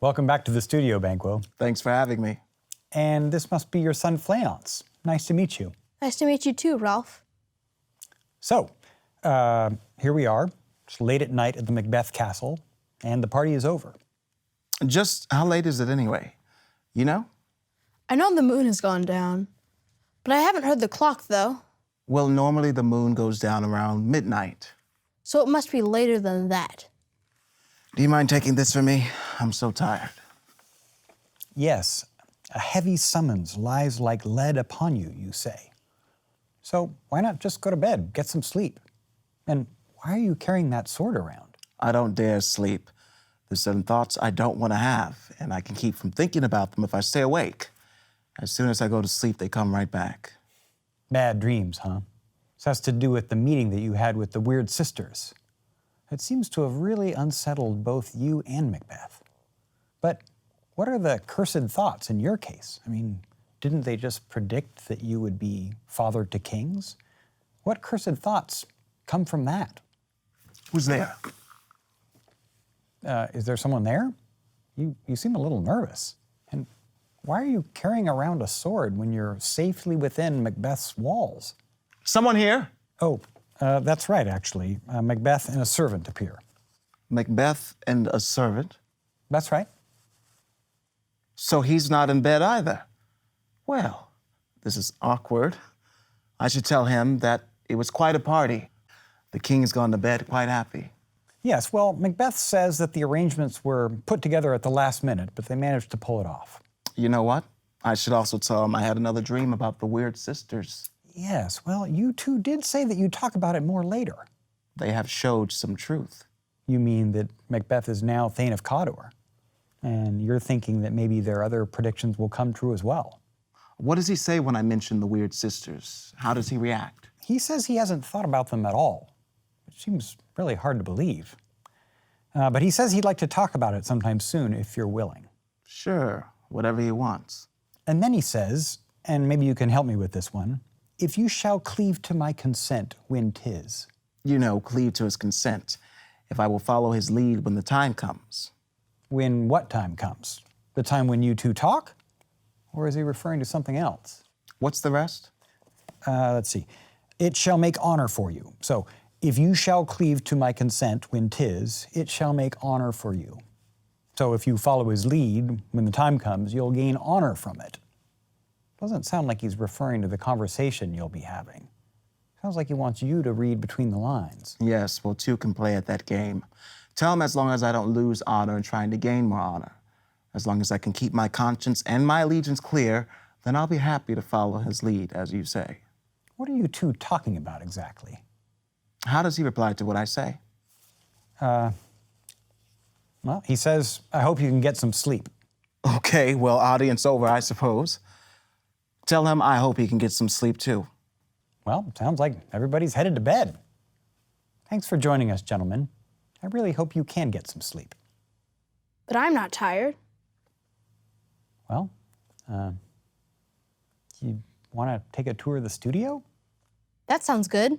Welcome back to the studio, Banquo. Thanks for having me. And this must be your son, Fleance. Nice to meet you. Nice to meet you too, Ralph. So, here we are. It's late at night at the Macbeth castle, and the party is over. Just how late is it anyway? You know? I know the moon has gone down, but I haven't heard the clock, though. Well, normally the moon goes down around midnight. So it must be later than that. Do you mind taking this for me? I'm so tired. Yes, a heavy summons lies like lead upon you, you say. So why not just go to bed, get some sleep? And why are you carrying that sword around? I don't dare sleep. There's certain thoughts I don't want to have, and I can keep from thinking about them if I stay awake. As soon as I go to sleep, they come right back. Bad dreams, huh? This has to do with the meeting that you had with the weird sisters. It seems to have really unsettled both you and Macbeth. But what are the cursed thoughts in your case? I mean, didn't they just predict that you would be father to kings? What cursed thoughts come from that? Who's there? Is there someone there? You seem a little nervous. And why are you carrying around a sword when you're safely within Macbeth's walls? Someone here? Oh, that's right, actually. Macbeth and a servant appear. Macbeth and a servant? That's right. So he's not in bed either. Well, this is awkward. I should tell him that it was quite a party. The king has gone to bed quite happy. Yes, well, Macbeth says that the arrangements were put together at the last minute, but they managed to pull it off. You know what? I should also tell him I had another dream about the weird sisters. Yes, well, you two did say that you'd talk about it more later. They have showed some truth. You mean that Macbeth is now Thane of Cawdor, and you're thinking that maybe their other predictions will come true as well. What does he say when I mention the weird sisters? How does he react? He says he hasn't thought about them at all, which seems really hard to believe. But he says he'd like to talk about it sometime soon if you're willing. Sure, whatever he wants. And then he says, and maybe you can help me with this one, if you shall cleave to my consent when 'tis. You know, cleave to his consent, if I will follow his lead when the time comes. When what time comes? The time when you two talk? Or is he referring to something else? What's the rest? Let's see. It shall make honor for you. So, if you shall cleave to my consent when 'tis, it shall make honor for you. So if you follow his lead, when the time comes, you'll gain honor from it. Doesn't sound like he's referring to the conversation you'll be having. Sounds like he wants you to read between the lines. Yes, well, two can play at that game. Tell him as long as I don't lose honor in trying to gain more honor, as long as I can keep my conscience and my allegiance clear, then I'll be happy to follow his lead, as you say. What are you two talking about exactly? How does he reply to what I say? Well, he says, I hope you can get some sleep. Okay, well, audience over, I suppose. Tell him I hope he can get some sleep, too. Well, sounds like everybody's headed to bed. Thanks for joining us, gentlemen. I really hope you can get some sleep. But I'm not tired. Well, you want to take a tour of the studio? That sounds good.